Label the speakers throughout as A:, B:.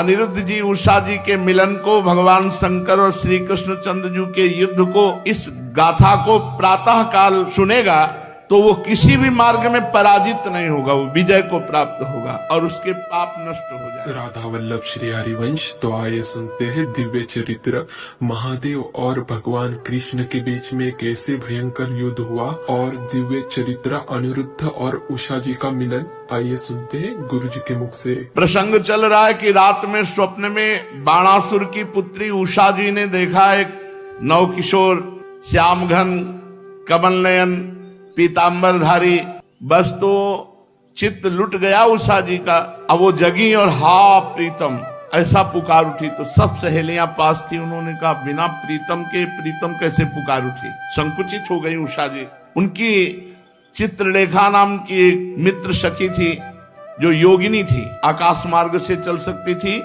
A: अनिरुद्ध जी उषा जी के मिलन को, भगवान शंकर और श्री कृष्ण चंद्र के युद्ध को, इस गाथा को प्रातः काल सुनेगा तो वो किसी भी मार्ग में पराजित नहीं होगा, वो विजय को प्राप्त होगा और उसके पाप नष्ट हो जाएंगे।
B: राधा वल्लभ श्री हरिवंश। तो आइए सुनते हैं दिव्य चरित्र महादेव और भगवान कृष्ण के बीच में कैसे भयंकर युद्ध हुआ और दिव्य चरित्र अनिरुद्ध और उषा जी का मिलन। आइए सुनते हैं गुरु जी के मुख से।
A: प्रसंग चल रहा है कि रात में स्वप्न में बाणासुर की पुत्री उषा जी ने देखा एक नवकिशोर श्याम घन कमल नयन पीताम्बरधारी, बस तो चित्त लुट गया उषा जी का। अब वो जगी और हा प्रीतम ऐसा पुकार उठी तो सब सहेलियां पास थी, उन्होंने कहा बिना प्रीतम के प्रीतम कैसे पुकार उठी। संकुचित हो गई उषा जी। उनकी चित्रलेखा नाम की एक मित्र सखी थी जो योगिनी थी, आकाश मार्ग से चल सकती थी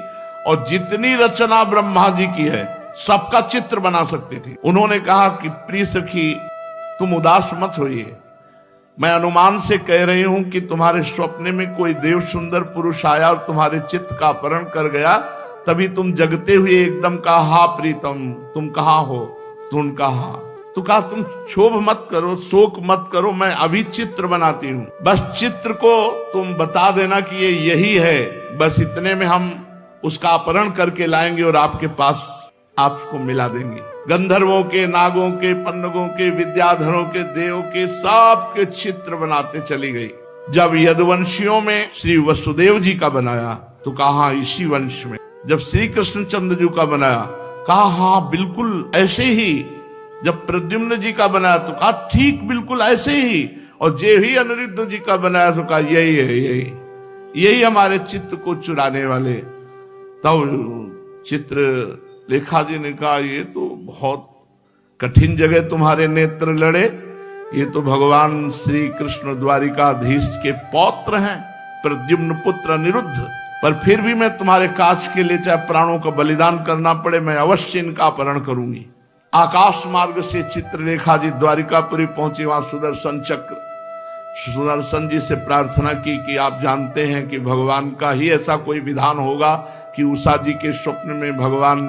A: और जितनी रचना ब्रह्मा जी की है सबका चित्र बना सकती थी। उन्होंने कहा कि प्रिय सखी तुम उदास मत होइए, मैं अनुमान से कह रही हूं कि तुम्हारे स्वप्न में कोई देव सुंदर पुरुष आया और तुम्हारे चित्त का अपहरण कर गया, तभी तुम जगते हुए एकदम कहा हा प्रीतम तुम कहाँ हो। तुम कहा तो कहा तुम क्षोभ मत करो, शोक मत करो, मैं अभी चित्र बनाती हूँ, बस चित्र को तुम बता देना कि ये यही है, बस इतने में हम उसका अपहरण करके लाएंगे और आपके पास आपको मिला देंगे। गंधर्वों के, नागों के, पन्नगों के, विद्याधरों के, देव के सबके चित्र बनाते चली गई। जब यदुवंशियों में श्री वसुदेव जी का बनाया तो कहा इसी वंश में। जब श्री कृष्ण चंद्र जी का बनाया कहा हाँ बिल्कुल ऐसे ही। जब प्रद्युम्न जी का बनाया तो कहा ठीक बिल्कुल ऐसे ही। और जे ही अनिरुद्ध जी का बनाया तो कहा यही है, यही हमारे चित्त को चुराने वाले। तब चित्र लेखा जी ने कहा ये तो बहुत कठिन जगह तुम्हारे नेत्र लड़े, ये तो भगवान श्री कृष्ण द्वारिकाधीश के पौत्र हैं, प्रद्युम्न पुत्र अनिरुद्ध, पर फिर भी मैं तुम्हारे काज के लिए चाहे प्राणों का बलिदान करना पड़े मैं अवश्य इनका अपहरण करूंगी। आकाश मार्ग से चित्रलेखा जी द्वारिकापुरी पहुंची। वहां सुदर्शन जी से प्रार्थना की कि आप जानते हैं कि भगवान का ही ऐसा कोई विधान होगा कि उषा जी के स्वप्न में भगवान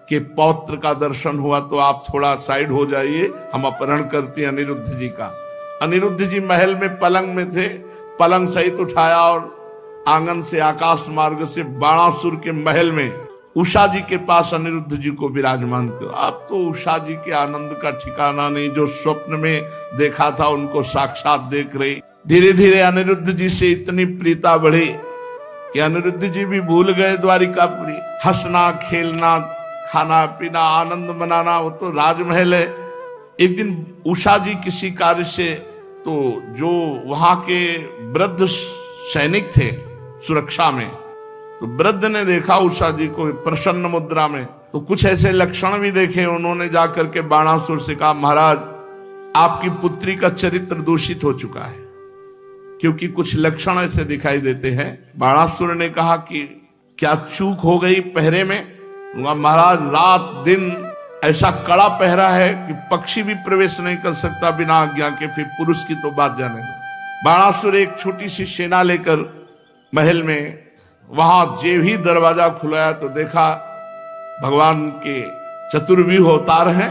A: के पौत्र का दर्शन हुआ, तो आप थोड़ा साइड हो जाइए, हम अपहरण करते हैं अनिरुद्ध जी का। अनिरुद्ध जी महल में पलंग में थे, पलंग सहित उठाया और आंगन से आकाश मार्ग से बाणासुर के महल में उषा जी के पास अनिरुद्ध जी को विराजमान किया। अब तो उषा जी के आनंद का ठिकाना नहीं, जो स्वप्न में देखा था उनको साक्षात देख रही। धीरे धीरे अनिरुद्ध जी से इतनी प्रीता बढ़ी कि अनिरुद्ध जी भी भूल गए द्वारिकापुरी। हंसना खेलना खाना पीना आनंद मनाना वो तो राजमहल है। एक दिन उषा जी किसी कार्य से, तो जो वहां के वृद्ध सैनिक थे सुरक्षा में, तो वृद्ध ने देखा उषा जी को प्रसन्न मुद्रा में, तो कुछ ऐसे लक्षण भी देखे। उन्होंने जाकर के बाणासुर से कहा महाराज आपकी पुत्री का चरित्र दूषित हो चुका है, क्योंकि कुछ लक्षण ऐसे दिखाई देते हैं। बाणासुर ने कहा कि क्या चूक हो गई पहरे में? महाराज रात दिन ऐसा कड़ा पहरा है कि पक्षी भी प्रवेश नहीं कर सकता बिना आज्ञा के, फिर पुरुष की तो बात जाने दो। बाणासुर एक छोटी सी सेना लेकर महल में, वहां जे ही दरवाजा खुलाया तो देखा भगवान के चतुर्व्यूह अवतार हैं,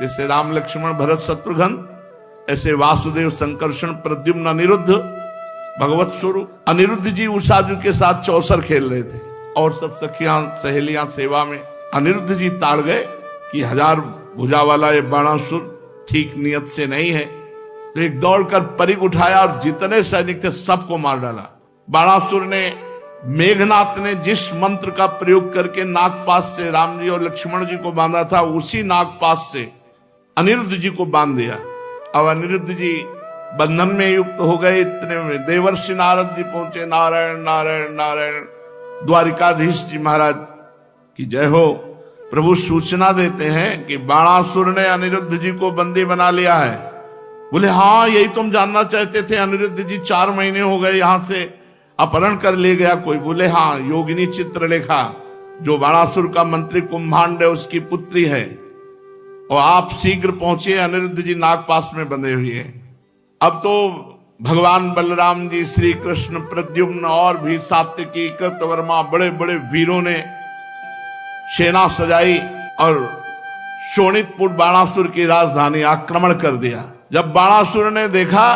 A: जैसे राम लक्ष्मण भरत शत्रुघ्न, ऐसे वासुदेव संकर्षण प्रद्युम्न अनिरुद्ध भगवत स्वरूप। अनिरुद्ध जी उषा जी के साथ चौसर खेल रहे थे और सब सखियां सहेलियां सेवा में। अनिरुद्ध जी ताड़ गए कि 1000 भुजा वाला ये बाणासुर ठीक नियत से नहीं है, तो एक दौड़कर परिग उठाया और जितने सैनिक थे सबको मार डाला। बाणासुर ने, मेघनाथ ने जिस मंत्र का प्रयोग करके नागपाश से राम जी और लक्ष्मण जी को बांधा था, उसी नागपाश से अनिरुद्ध जी को बांध दिया। अब अनिरुद्ध जी बंधन में युक्त हो गए। इतने में देवर्षि नारद जी पहुंचे। नारायण नारायण नारायण। द्वारिकाधीश जी महाराज की जय हो। प्रभु सूचना देते हैं कि बाणासुर ने अनिरुद्ध जी को बंदी बना लिया है। बोले हाँ यही तुम जानना चाहते थे, अनिरुद्ध जी 4 महीने हो गए यहां से अपहरण कर ले गया कोई? बोले हाँ, योगिनी चित्रलेखा जो बाणासुर का मंत्री कुंभांड है उसकी पुत्री है, और आप शीघ्र पहुंचे, अनिरुद्ध जी नागपाश में बंधे हुए हैं। अब तो भगवान बलराम जी, श्री कृष्ण, प्रद्युम्न और भी सात्यकी, कृतवर्मा, बड़े बड़े वीरों ने सेना सजाई और शोणितपुर बाणासुर की राजधानी आक्रमण कर दिया। जब बाणासुर ने देखा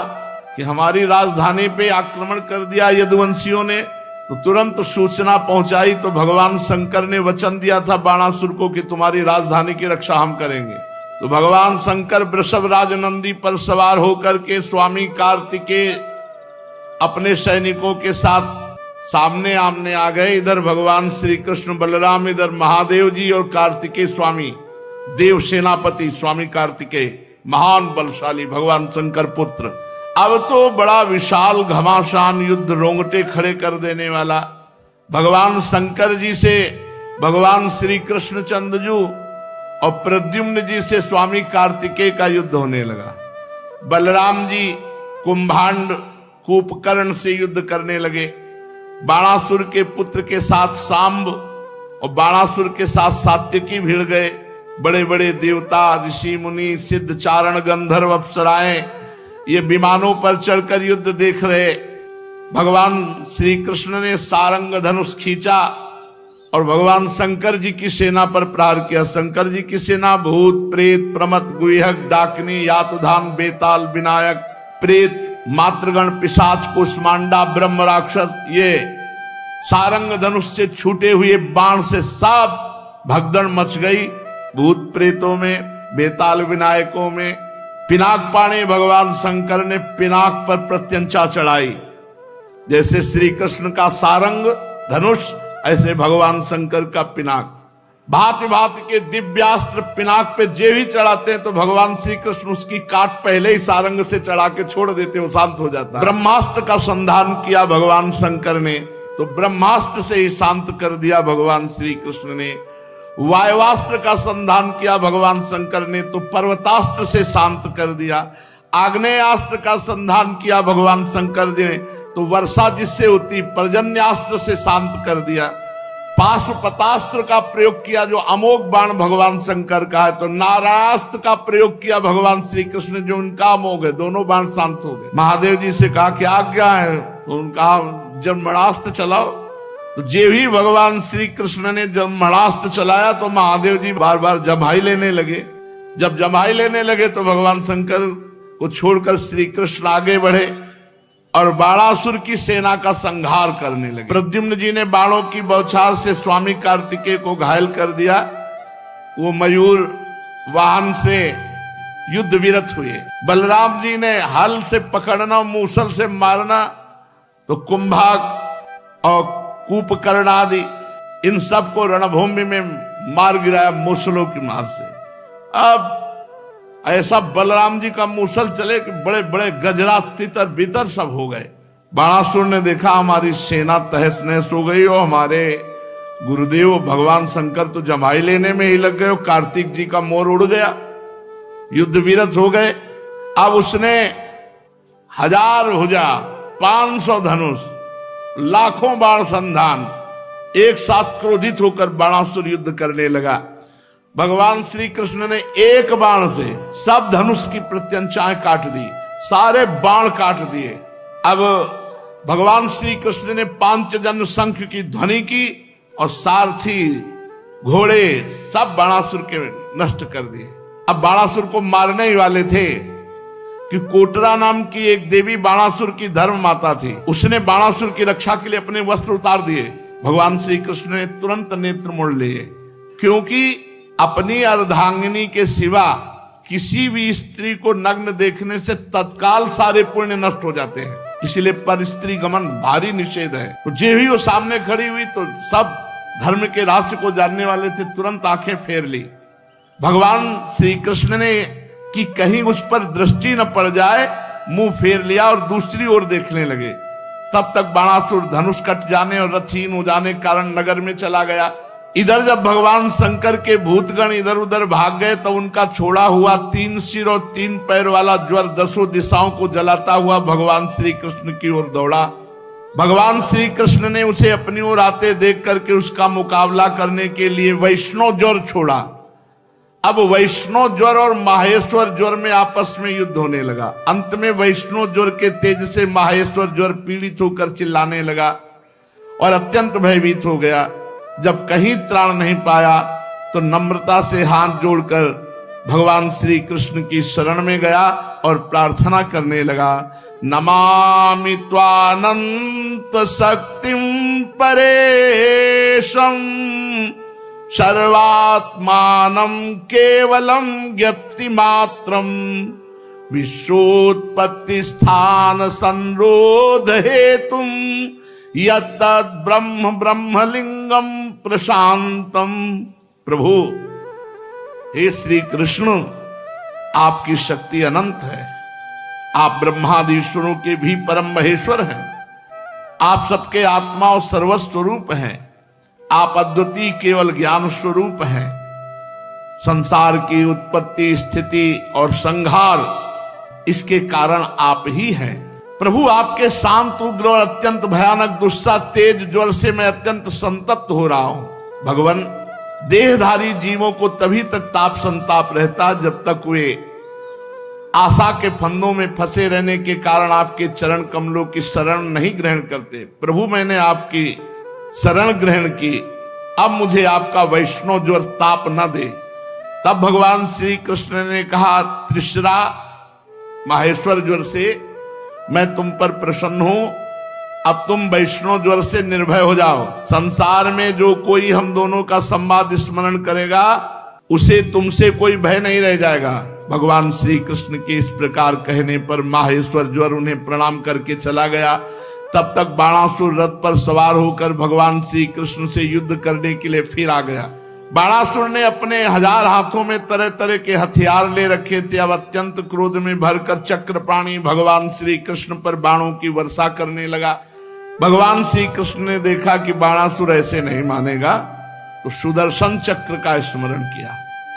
A: कि हमारी राजधानी पे आक्रमण कर दिया यदुवंशियों ने, तो तुरंत सूचना पहुंचाई। तो भगवान शंकर ने वचन दिया था बाणासुर को कि तुम्हारी राजधानी की रक्षा हम करेंगे। तो भगवान शंकर वृषभ राज नंदी पर सवार होकर के स्वामी कार्तिकेय अपने सैनिकों के साथ सामने आमने आ गए। इधर भगवान श्री कृष्ण बलराम, इधर महादेव जी और कार्तिकेय स्वामी, देव सेनापति स्वामी कार्तिकेय, महान बलशाली भगवान शंकर पुत्र। अब तो बड़ा विशाल घमासान युद्ध, रोंगटे खड़े कर देने वाला भगवान शंकर जी से भगवान श्री कृष्णचंद्र जी और प्रद्युम्न जी से स्वामी कार्तिकेय का युद्ध होने लगा। बलराम जी कुंभांड कूपकर्ण से युद्ध करने लगे। बाणासुर के पुत्र के साथ सांब और बाणासुर के साथ सात्यकी भिड़ गए। बड़े बड़े देवता, ऋषि मुनि, सिद्ध, चारण, गंधर्व, अप्सराएं ये विमानों पर चढ़कर युद्ध देख रहे। भगवान श्री कृष्ण ने सारंग धनुष खींचा और भगवान शंकर जी की सेना पर प्रहार किया। शंकर जी की सेना भूत, प्रेत, प्रमथ, गुहक, डाकिनी, यातधान, बेताल, विनायक, प्रेत, मातृगण, पिशाच, कुष्मांडा, ब्रह्म राक्षस, ये सारंग धनुष से छूटे हुए बाण से सब भगदड़ मच गई। भूत प्रेतों में, बेताल विनायकों में। पिनाक पाणे भगवान शंकर ने पिनाक पर प्रत्यंचा चढ़ाई। जैसे श्री कृष्ण का सारंग धनुष, ऐसे भगवान शंकर का पिनाक। भांति भांति के दिव्यास्त्र पिनाक पे जे भी चढ़ाते हैं तो भगवान श्री कृष्ण उसकी काट पहले ही सारंग से चढ़ा के छोड़ देते, वो शांत हो जाता है। ब्रह्मास्त्र का संधान किया भगवान शंकर ने, तो ब्रह्मास्त्र से ही शांत कर दिया भगवान श्री कृष्ण ने। वायुवास्त्र का संधान किया भगवान शंकर ने, तो पर्वतास्त्र से शांत कर दिया। आग्नेयास्त्र का संधान किया भगवान शंकर जी ने, तो वर्षा जिससे होती पर्जन्यास्त्र से शांत कर दिया। पाशुपतास्त्र का प्रयोग किया जो अमोघ बाण भगवान शंकर का है, तो नारायणास्त्र का प्रयोग किया भगवान श्री कृष्ण जो उनका अमोघ है, दोनों बाण शांत हो गए। महादेव जी से कहा क्या आज्ञा है, तो उनका जन्मणास्त्र चलाओ। तो जे भी भगवान श्री कृष्ण ने जन्मणास्त्र चलाया तो महादेव जी बार बार जमाई लेने लगे। जब जमाई लेने लगे तो भगवान शंकर को छोड़कर श्री कृष्ण आगे बढ़े और बाणासुर की सेना का संहार करने लगे। प्रद्युम्न जी ने बाणों की बौछार से स्वामी कार्तिकेय को घायल कर दिया। वो मयूर वाहन से युद्ध विरत हुए। बलराम जी ने हल से पकड़ना, मूसल से मारना, तो कुंभाग और कूपकर्ण आदि इन सबको रणभूमि में मार गिराया मूसलों की मार से। अब ऐसा बलराम जी का मूसल चले कि बड़े बड़े गजरा, तितर बितर सब हो गए। बाणासुर ने देखा हमारी सेना तहस नहस हो गई और हमारे गुरुदेव भगवान शंकर तो जमाई लेने में ही लग गए और कार्तिक जी का मोर उड़ गया, युद्ध विरत हो गए। अब उसने 1000 भुजा, 500 धनुष, लाखों बाण संधान, एक साथ क्रोधित होकर बाणासुर युद्ध करने लगा। भगवान श्री कृष्ण ने एक बाण से सब धनुष की प्रत्यंचाएं काट दी, सारे बाण काट दिए। अब भगवान श्री कृष्ण ने पांचजन्य शंख की ध्वनि की और सारथी, घोड़े सब बाणासुर के नष्ट कर दिए। अब बाणासुर को मारने ही वाले थे कि कोटरा नाम की एक देवी बाणासुर की धर्म माता थी। उसने बाणासुर की रक्षा के लिए अपने वस्त्र उतार दिए। भगवान श्री कृष्ण ने तुरंत नेत्र मोड़ लिए, क्योंकि अपनी अर्धांगिनी के सिवा किसी भी स्त्री को नग्न देखने से तत्काल सारे पुण्य नष्ट हो जाते हैं। इसलिए पर स्त्री गमन भारी निषेध है। तो जे ही वो सामने खड़ी हुई तो सब धर्म के रहस्य को जानने वाले थे, तुरंत आंखें फेर ली। भगवान श्री कृष्ण ने कि कहीं उस पर दृष्टि न पड़ जाए, मुंह फेर लिया और दूसरी ओर देखने लगे। तब तक बाणासुर धनुष कट जाने और रथहीन हो जाने के कारण नगर में चला गया। इधर जब भगवान शंकर के भूतगण इधर उधर भाग गए तो उनका छोड़ा हुआ 3 सिर और 3 पैर वाला ज्वर 10 दिशाओं को जलाता हुआ भगवान श्री कृष्ण की ओर दौड़ा। भगवान श्री कृष्ण ने उसे अपनी ओर आते देख करके उसका मुकाबला करने के लिए वैष्णव ज्वर छोड़ा। अब वैष्णव ज्वर और माहेश्वर ज्वर में आपस में युद्ध होने लगा। अंत में वैष्णव ज्वर के तेज से माहेश्वर ज्वर पीड़ित होकर चिल्लाने लगा और अत्यंत भयभीत हो गया। जब कहीं त्राण नहीं पाया तो नम्रता से हाथ जोड़कर भगवान श्री कृष्ण की शरण में गया और प्रार्थना करने लगा, नमामि त्वानंत शक्तिं परेशं सर्वात्मानं केवलं ज्ञप्ति मात्रं विश्वोत्पत्ति स्थान संरोध हेतुं यत्तद् ब्रह्म ब्रह्मलिंगम प्रशांतम। प्रभु हे श्री कृष्ण, आपकी शक्ति अनंत है। आप ब्रह्मादीश्वरों के भी परम महेश्वर हैं। आप सबके आत्मा और सर्वस्वरूप हैं। आप अद्वितीय केवल ज्ञान स्वरूप हैं। संसार की उत्पत्ति, स्थिति और संहार इसके कारण आप ही हैं। प्रभु, आपके शांत, उग्र और अत्यंत भयानक गुस्सा तेज ज्वल से मैं अत्यंत संतप्त हो रहा हूं। भगवान, देहधारी जीवों को तभी तक ताप संताप रहता जब तक वे आशा के फंदों में फंसे रहने के कारण आपके चरण कमलों की शरण नहीं ग्रहण करते। प्रभु, मैंने आपकी शरण ग्रहण की, अब मुझे आपका वैष्णव ज्वर ताप न दे। तब भगवान श्री कृष्ण ने कहा, त्रिशरा माहेश्वर ज्वर से मैं तुम पर प्रसन्न हूं। अब तुम वैष्णव ज्वर से निर्भय हो जाओ। संसार में जो कोई हम दोनों का संवाद स्मरण करेगा उसे तुमसे कोई भय नहीं रह जाएगा। भगवान श्री कृष्ण के इस प्रकार कहने पर माहेश्वर ज्वर उन्हें प्रणाम करके चला गया। तब तक बाणासुर रथ पर सवार होकर भगवान श्री कृष्ण से युद्ध करने के लिए फिर आ गया। बाणासुर ने अपने 1000 हाथों में तरह तरह के हथियार ले रखे थे। अब अत्यंत क्रोध में भरकर चक्रपाणी भगवान श्री कृष्ण पर बाणों की वर्षा करने लगा। भगवान श्री कृष्ण ने देखा कि बाणासुर ऐसे नहीं मानेगा, तो सुदर्शन चक्र का स्मरण किया।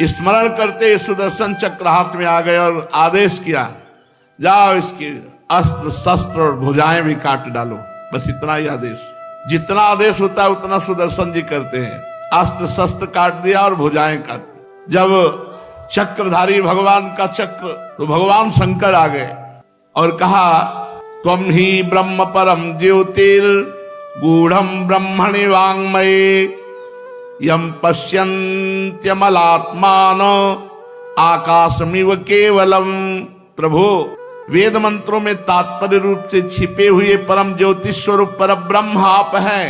A: स्मरण करते सुदर्शन चक्र हाथ में आ गए और आदेश किया, जाओ इसके अस्त्र शस्त्र और भुजाएं भी काट डालो। बस इतना ही आदेश। जितना आदेश होता है उतना सुदर्शन जी करते हैं। अस्त्र शस्त्र काट दिया और भुजाएं काट। जब चक्रधारी भगवान का चक्र, तो भगवान शंकर आ गए और कहा, त्वं ही ब्रह्म परम ज्योतिर गूढ़म ब्रह्मणि वाङ्मये यम पश्यन्त्यमलात्मान आकाशमिव केवलम। प्रभु, वेद मंत्रों में तात्पर्य रूप से छिपे हुए परम ज्योतिष स्वरूप पर ब्रह्म आप हैं।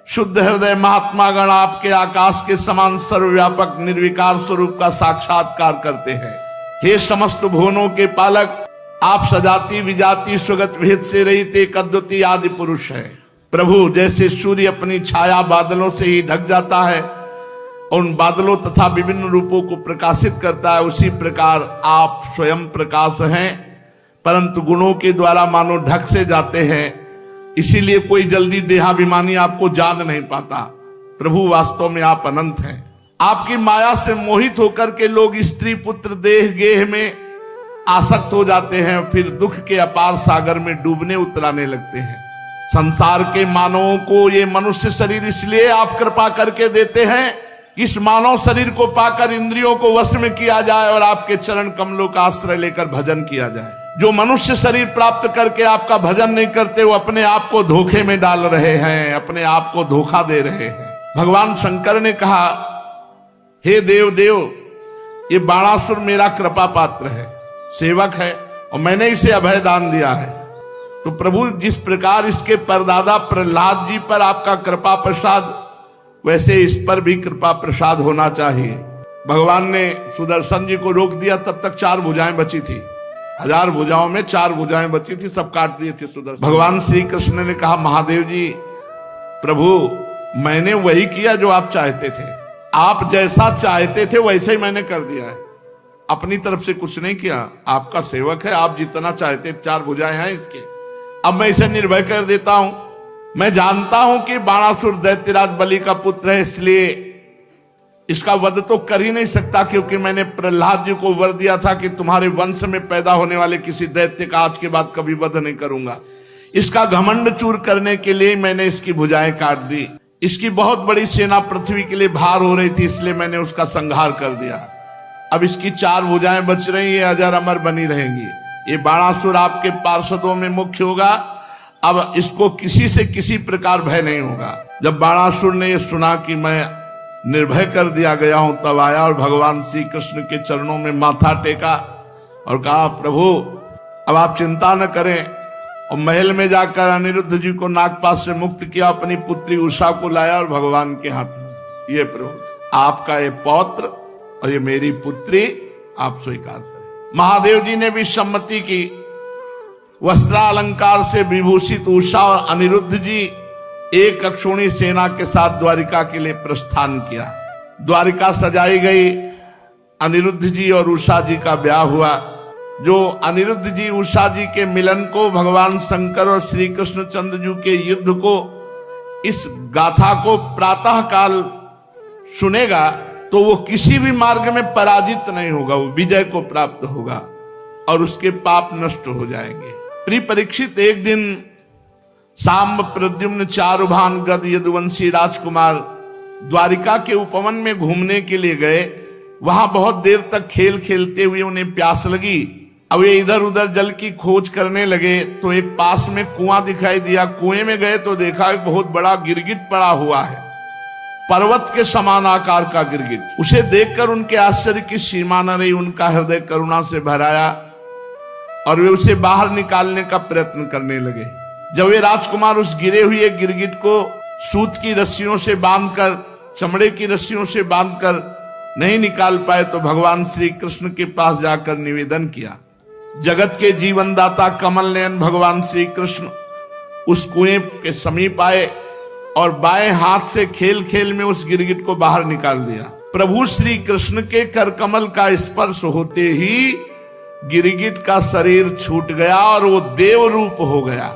A: शुद्ध हृदय महात्मा गण आपके आकाश के समान सर्वव्यापक निर्विकार स्वरूप का साक्षात्कार करते हैं। हे समस्त भुवनों के पालक, आप सजाति विजाति स्वगत भेद से रहित एक अद्वितीय आदि पुरुष है। प्रभु, जैसे सूर्य अपनी छाया बादलों से ही ढक जाता है, उन बादलों तथा विभिन्न रूपों को प्रकाशित करता है, उसी प्रकार आप स्वयं प्रकाश हैं, परंतु गुणों के द्वारा मानो ढक से जाते हैं। इसीलिए कोई जल्दी देहाभिमानी आपको जान नहीं पाता। प्रभु, वास्तव में आप अनंत हैं। आपकी माया से मोहित होकर के लोग स्त्री पुत्र देह गेह में आसक्त हो जाते हैं, फिर दुख के अपार सागर में डूबने उतराने लगते हैं। संसार के मानवों को ये मनुष्य शरीर इसलिए आप कृपा करके देते हैं, इस मानव शरीर को पाकर इंद्रियों को वश में किया जाए और आपके चरण कमलों का आश्रय लेकर भजन किया जाए। जो मनुष्य शरीर प्राप्त करके आपका भजन नहीं करते, वो अपने आप को धोखे में डाल रहे हैं, अपने आप को धोखा दे रहे हैं। भगवान शंकर ने कहा, हे देव देव, ये बाणासुर मेरा कृपा पात्र है, सेवक है, और मैंने इसे अभय दान दिया है। तो प्रभु, जिस प्रकार इसके परदादा प्रहलाद जी पर आपका कृपा प्रसाद, वैसे इस पर भी कृपा प्रसाद होना चाहिए। भगवान ने सुदर्शन जी को रोक दिया। तब तक 4 भुजाएं बची थी। 1000 भुजाओं में 4 भुजाएं बची थी, सब काट दिए थे सुदर्शन। भगवान श्री कृष्ण ने कहा, महादेव जी, प्रभु, मैंने वही किया जो आप चाहते थे। आप जैसा चाहते थे वैसे ही मैंने कर दिया है। अपनी तरफ से कुछ नहीं किया। आपका सेवक है, आप जितना चाहते, 4 भुजाएं हैं इसके, अब मैं इसे निर्भय कर देता हूं। मैं जानता हूं कि बाणासुर दैत्यराज बलि का पुत्र है, इसलिए इसका वध तो कर ही नहीं सकता, क्योंकि मैंने प्रहलाद जी को वर दिया था कि तुम्हारे वंश में पैदा होने वाले किसी दैत्य का आज के बाद कभी वध नहीं करूंगा। इसका घमंड चूर करने के लिए मैंने इसकी भुजाएं काट दी। इसकी बहुत बड़ी सेना पृथ्वी के लिए भार हो रही थी, इसलिए मैंने उसका संहार कर दिया। अब इसकी 4 भुजाएं बच रही, ये अजर अमर बनी रहेंगी। ये बाणासुर आपके पार्षदों में मुख्य होगा। अब इसको किसी से किसी प्रकार भय नहीं होगा। जब बाणासुर ने ये सुना कि मैं निर्भय कर दिया गया हूं, तब आया और भगवान श्री कृष्ण के चरणों में माथा टेका और कहा, प्रभु अब आप चिंता न करें। और महल में जाकर अनिरुद्ध जी को नागपाश से मुक्त किया, अपनी पुत्री उषा को लाया और भगवान के हाथ में, ये प्रभु आपका ये पौत्र और ये मेरी पुत्री, आप स्वीकार करें। महादेव जी ने भी सम्मति की। वस्त्रालंकार से विभूषित उषा और अनिरुद्ध जी एक अक्षौणी सेना के साथ द्वारिका के लिए प्रस्थान किया। द्वारिका सजाई गई। अनिरुद्ध जी और उषा जी का ब्याह हुआ। जो अनिरुद्ध जी उषा जी के मिलन को, भगवान शंकर और श्री कृष्ण चंद्र के युद्ध को, इस गाथा को प्रातः काल सुनेगा तो वो किसी भी मार्ग में पराजित नहीं होगा, वो विजय को प्राप्त होगा और उसके पाप नष्ट हो जाएंगे। प्रिय परीक्षित, एक दिन सांब, प्रद्युम्न, चारुभान, गद, यदुवंशी राजकुमार द्वारिका के उपवन में घूमने के लिए गए। वहां बहुत देर तक खेल खेलते हुए उन्हें प्यास लगी। अब ये इधर उधर जल की खोज करने लगे तो एक पास में कुआं दिखाई दिया। कुएं में गए तो देखा एक बहुत बड़ा गिरगिट पड़ा हुआ है, पर्वत के समान आकार का गिरगिट। उसे देखकर उनके आश्चर्य की सीमा न रही। उनका हृदय करुणा से भराया और वे उसे बाहर निकालने का प्रयत्न करने लगे। जब वे राजकुमार उस गिरे हुए गिरगिट को सूत की रस्सियों से बांधकर, चमड़े की रस्सियों से बांधकर नहीं निकाल पाए तो भगवान श्री कृष्ण के पास जाकर निवेदन किया। जगत के जीवनदाता कमल नयन भगवान श्री कृष्ण उस कुएं के समीप आए और बाएं हाथ से खेल खेल में उस गिरगिट को बाहर निकाल दिया। प्रभु श्री कृष्ण के कर कमल का स्पर्श होते ही गिरगिट का शरीर छूट गया और वो देव रूप हो गया।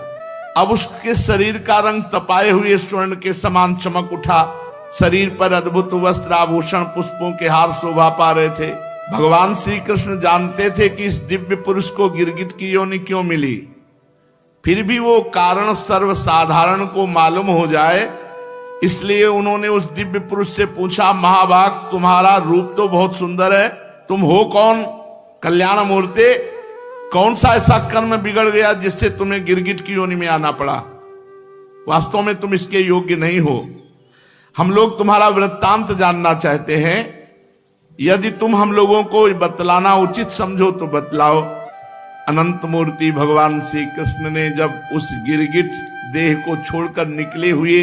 A: अब उसके शरीर का रंग तपाए हुए स्वर्ण के समान चमक उठा। शरीर पर अद्भुत वस्त्र, आभूषण, पुष्पों के हार शोभा पा रहे थे। भगवान श्री कृष्ण जानते थे कि इस दिव्य पुरुष को गिरगिट की योनि क्यों मिली, फिर भी वो कारण सर्वसाधारण को मालूम हो जाए, इसलिए उन्होंने उस दिव्य पुरुष से पूछा, महाभाग तुम्हारा रूप तो बहुत सुंदर है, तुम हो कौन? कल्याण मूर्ति, कौन सा ऐसा कर्म बिगड़ गया जिससे तुम्हें गिरगिट की योनि में आना पड़ा? वास्तव में तुम इसके योग्य नहीं हो। हम लोग तुम्हारा वृत्तांत जानना चाहते हैं। यदि तुम हम लोगों को बतलाना उचित समझो तो बतलाओ। अनंत मूर्ति भगवान श्री कृष्ण ने जब उस गिरगिट देह को छोड़कर निकले हुए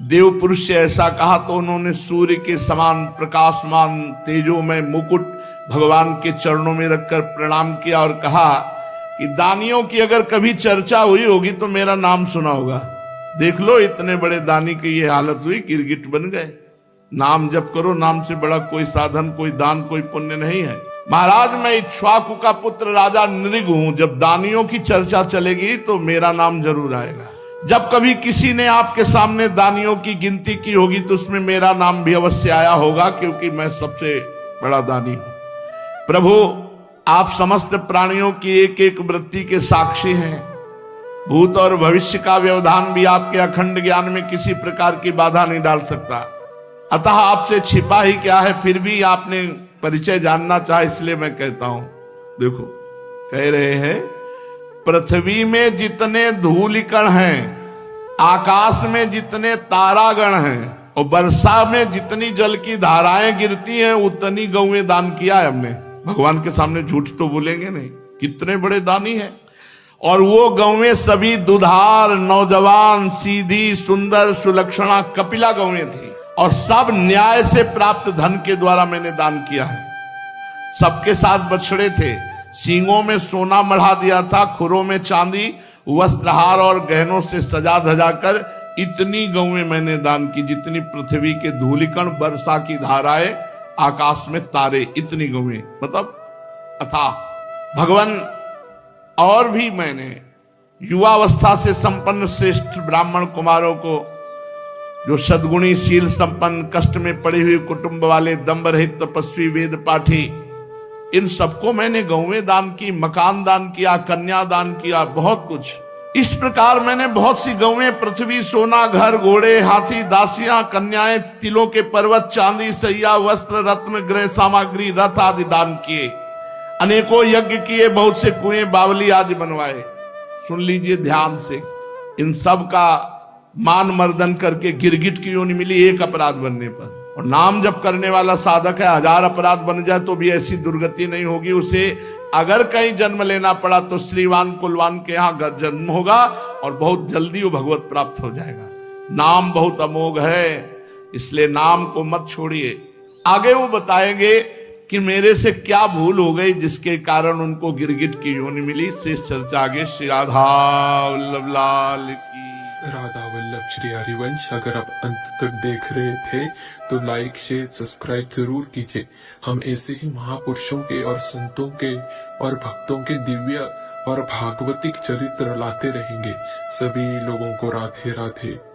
A: देव पुरुष से ऐसा कहा तो उन्होंने सूर्य के समान प्रकाशमान तेजोमय मुकुट भगवान के चरणों में रखकर प्रणाम किया और कहा कि दानियों की अगर कभी चर्चा हुई होगी तो मेरा नाम सुना होगा। देख लो, इतने बड़े दानी की ये हालत हुई, गिरगिट बन गए। नाम जप करो, नाम से बड़ा कोई साधन, कोई दान, कोई पुण्य नहीं है। महाराज, मैं इक्ष्वाकु का पुत्र राजा नृग हूं। जब दानियों की चर्चा चलेगी तो मेरा नाम जरूर आएगा। जब कभी किसी ने आपके सामने दानियों की गिनती की होगी तो उसमें मेरा नाम भी अवश्य आया होगा, क्योंकि मैं सबसे बड़ा दानी हूं। प्रभु, आप समस्त प्राणियों की एक एक वृत्ति के साक्षी हैं। भूत और भविष्य का व्यवधान भी आपके अखंड ज्ञान में किसी प्रकार की बाधा नहीं डाल सकता। अतः आपसे छिपा ही क्या है, फिर भी आपने परिचय जानना चाहा, इसलिए मैं कहता हूं। देखो, कह रहे हैं, पृथ्वी में जितने धूलिकण हैं, आकाश में जितने तारागण हैं और वर्षा में जितनी जल की धाराएं गिरती हैं, उतनी गौएं दान किया है हमने। भगवान के सामने झूठ तो बोलेंगे नहीं, कितने बड़े दानी हैं। और वो गौएं सभी दुधार, नौजवान, सीधी, सुंदर, सुलक्षणा, कपिला गौएं थी और सब न्याय से प्राप्त धन के द्वारा मैंने दान किया है। सबके साथ बछड़े थे, सींगों में सोना मढ़ा दिया था, खुरों में चांदी, वस्त्रहार और गहनों से सजा धजा कर इतनी गौएं मैंने दान की जितनी पृथ्वी के धूलिकण, वर्षा की धाराएं, आकाश में तारे, इतनी गौएं, मतलब अथाह। भगवान, और भी मैंने युवावस्था से संपन्न श्रेष्ठ ब्राह्मण कुमारों को, जो सद्गुणी, शील संपन्न, कष्ट में पड़े हुए कुटुंब वाले, दंभ रहित, तपस्वी, वेद पाठी, इन सबको मैंने गौएं दान की, मकान दान किया, कन्या दान किया, बहुत कुछ। इस प्रकार मैंने बहुत सी गौएं, पृथ्वी, सोना, घर, घोड़े, हाथी, दासियां, कन्याएं, तिलों के पर्वत, चांदी, सैया, वस्त्र, रत्न, गृह सामग्री, रथ आदि दान किए। अनेकों यज्ञ किए, बहुत से कुएं, बावली आदि बनवाए। सुन लीजिए ध्यान से, इन सब का मान मर्दन करके गिरगिट की योनि मिली एक अपराध बनने पर। और नाम जप करने वाला साधक है, 1000 अपराध बन जाए तो भी ऐसी दुर्गति नहीं होगी। उसे अगर कहीं जन्म लेना पड़ा तो श्रीवान कुलवान के यहाँ जन्म होगा और बहुत जल्दी वो भगवत प्राप्त हो जाएगा। नाम बहुत अमोघ है, इसलिए नाम को मत छोड़िए। आगे वो बताएंगे कि मेरे से क्या भूल हो गई जिसके कारण उनको गिरगिट की योनि मिली। शेष चर्चा आगे। श्री राधा वल्लभ लाल की।
B: राधा वल्लभ श्री हरिवंश। अगर आप अंत तक देख रहे थे तो लाइक, शेयर, सब्सक्राइब जरूर कीजिए। हम ऐसे ही महापुरुषों के और संतों के और भक्तों के दिव्य और भागवतिक चरित्र लाते रहेंगे। सभी लोगों को राधे राधे।